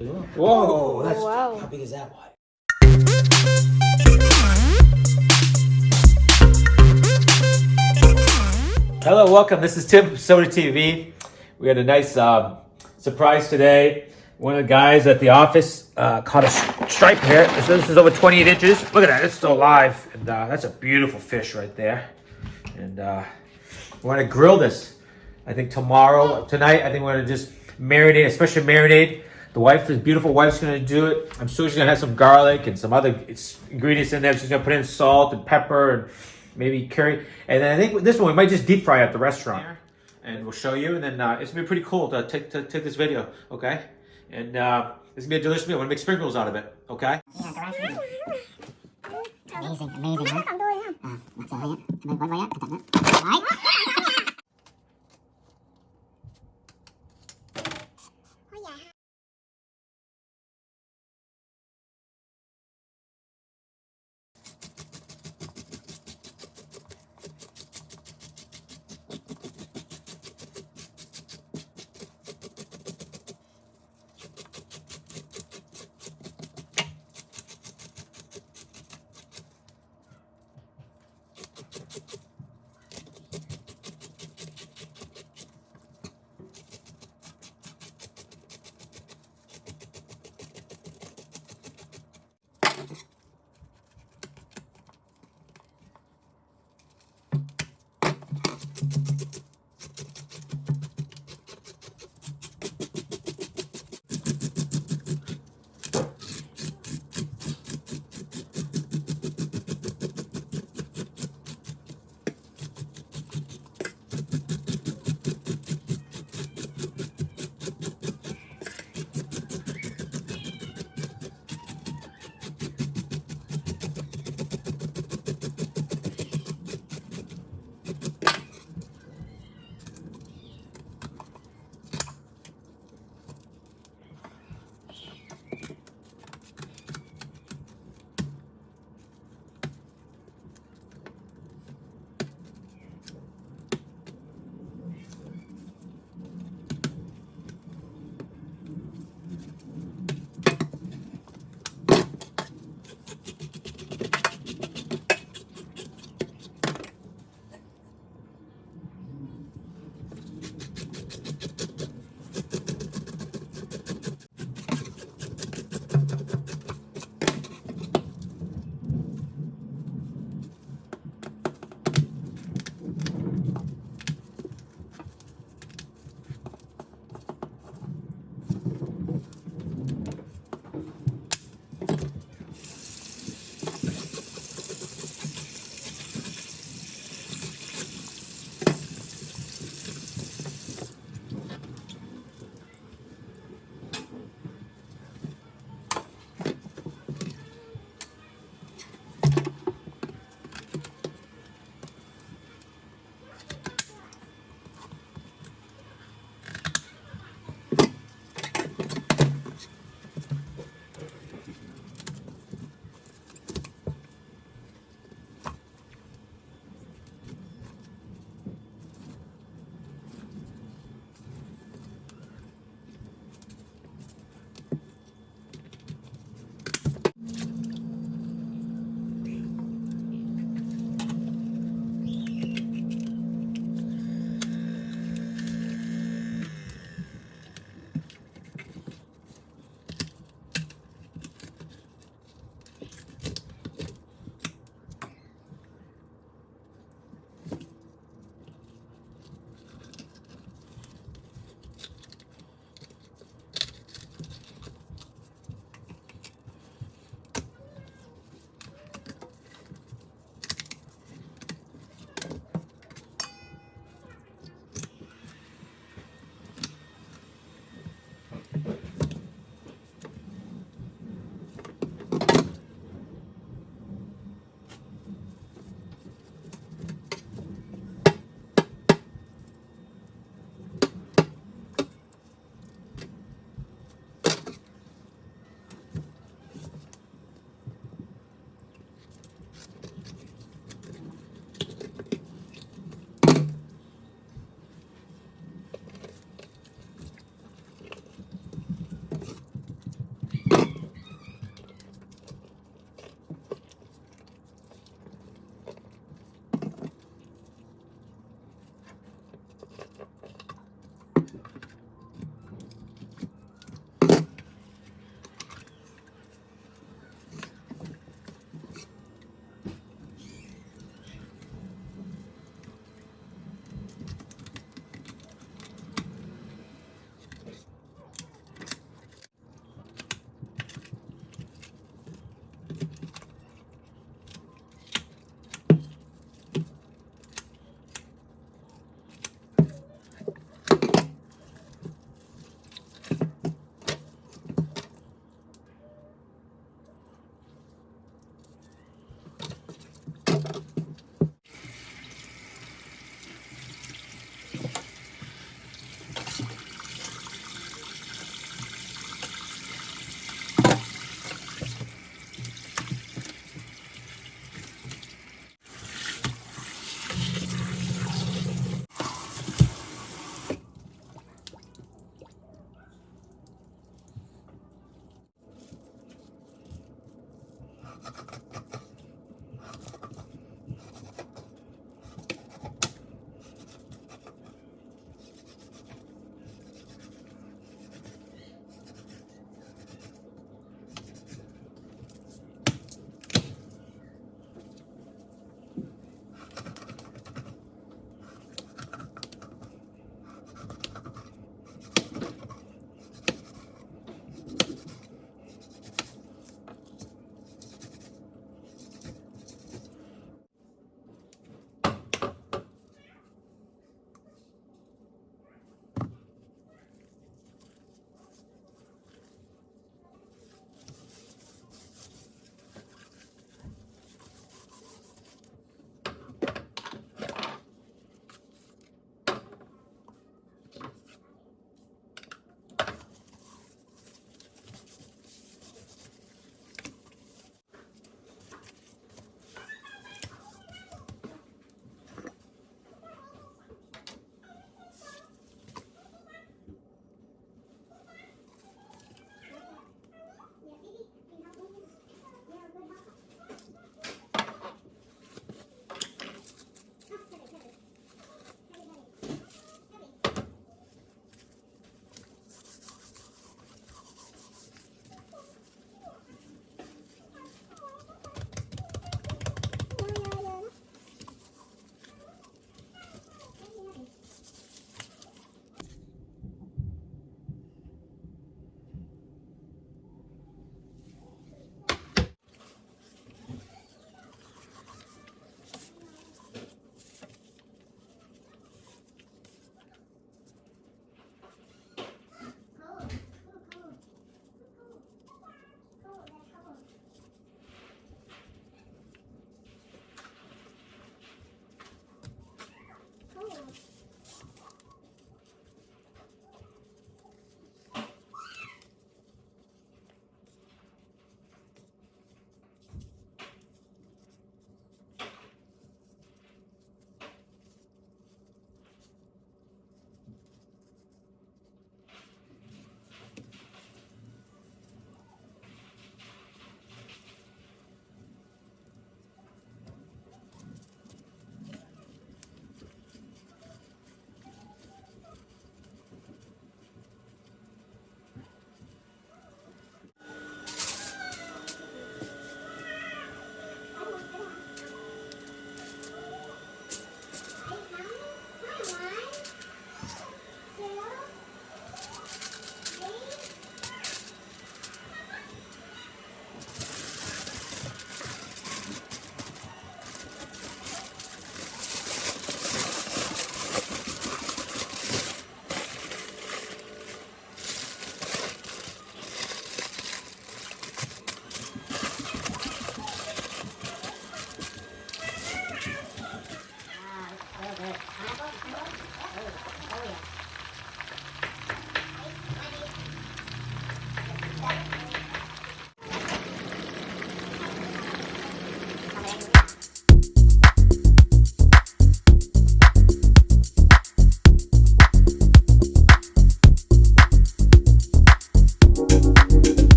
Whoa, that's Wow. how big is that wide? Hello, welcome. This is Tim from Soda TV. We had a nice surprise today. One of the guys at the office caught a stripe here. So this is over 28 inches. Look at that, it's still alive. And that's a beautiful fish right there. And we're gonna grill this. I think tonight, I think we're gonna just marinate, especially marinade. The beautiful wife's gonna do it. I'm sure she's gonna have some garlic and some other ingredients in there. She's gonna put in salt and pepper and maybe curry. And then I think this one we might just deep fry at the restaurant. And we'll show you. And then it's gonna be pretty cool to take this video, okay? And it's gonna be a delicious meal. We're gonna make sprinkles out of it, okay? Amazing, amazing, huh? That's all right. Come on, one more, all right?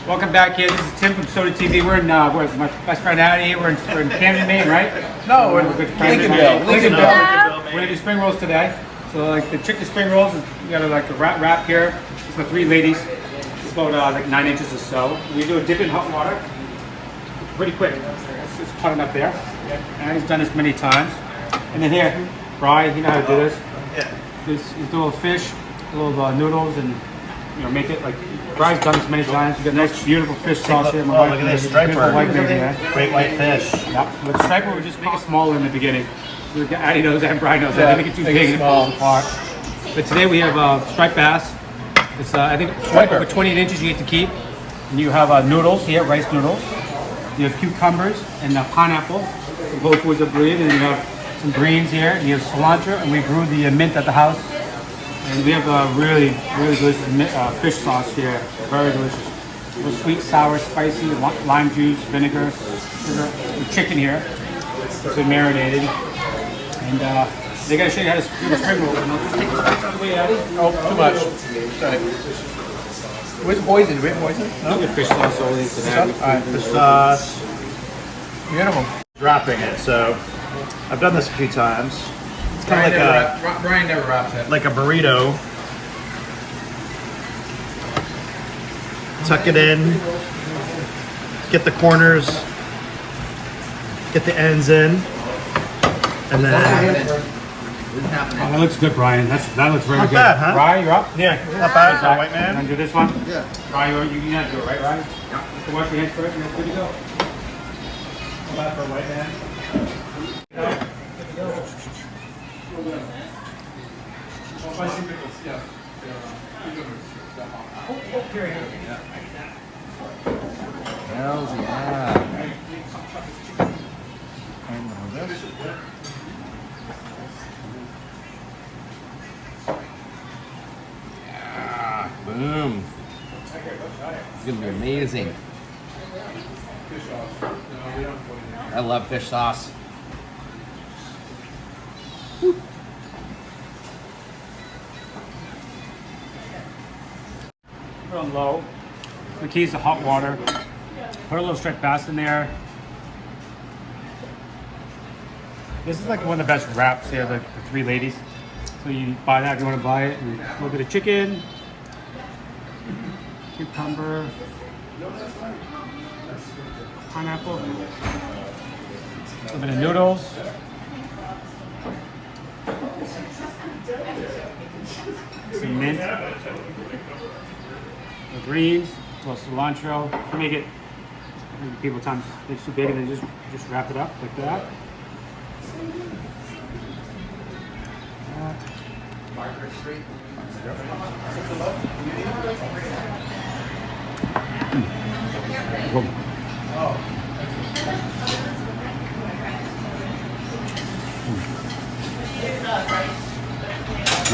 Welcome back here. This is Tim from Soda TV. We're in, where's my best friend out here? We're in Camden, Maine, right? No, we're in Lincolnville. We're gonna do spring rolls today. So like the trick to spring rolls is you got like the wrap here. It's for 3 ladies. It's about like 9 inches or so. We do a dip in hot water. Pretty quick. It's hot enough there. And he's done this many times. And then here, Brian, you know how to do this. Yeah. This is a little fish, a little noodles, and make it like Brian's done this many times. You got a nice, beautiful fish sauce here. Oh, look at this striper. White lady, yeah. Great white fish. Yep. With striper, we just make it smaller in the beginning. Addie knows that, and Brian knows that. They make it too big and it falls apart. But today we have striped bass. It's I think over 28 inches you get to keep. And you have noodles here, rice noodles. You have cucumbers and pineapple. Both foods are breed, and you have some greens here. And you have cilantro, and we brewed the mint at the house. And we have a really, really delicious fish sauce here. Very delicious. A little sweet, sour, spicy, lime juice, vinegar, sugar. The chicken here. It's been marinated. And They gotta show you how to do the spring roll. Take the spice out of the way, Addy. Oh, too much. Sorry. Where's the poison? Do we have poison? No, get fish sauce only for that. Alright, the sauce. Beautiful. Wrapping it. So, I've done this a few times. It's kind of like Brian never wraps it. a burrito. Tuck it in. Get the corners. Get the ends in. And then... That looks good, Brian. That looks very Not good. bad, huh? Rye, you're up? Yeah, not bad for a white You want man. to do this one? Yeah. Rye, you have to do it, right, Rye? Yeah. You can wash your hands first and you're good to go. Not bad for a white man. Hells yeah. Boom. It's gonna be amazing. I love fish sauce. Put on low. The key is the hot water. Put a little striped bass in there. This is like one of the best wraps here, the three ladies. So you buy that if you want to buy it. And a little bit of chicken, cucumber, pineapple, a little bit of noodles. Some mint, the greens, a little cilantro. To make it, people times it's too big and then just wrap it up like that.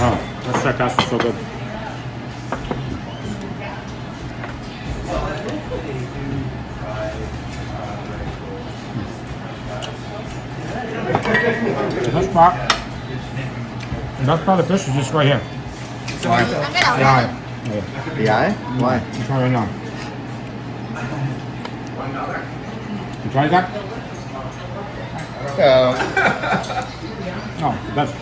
Oh, that striped bass is so good. The best part of the fish is just right here. Why? The eye? Why? You try right now. You try that? No, the best.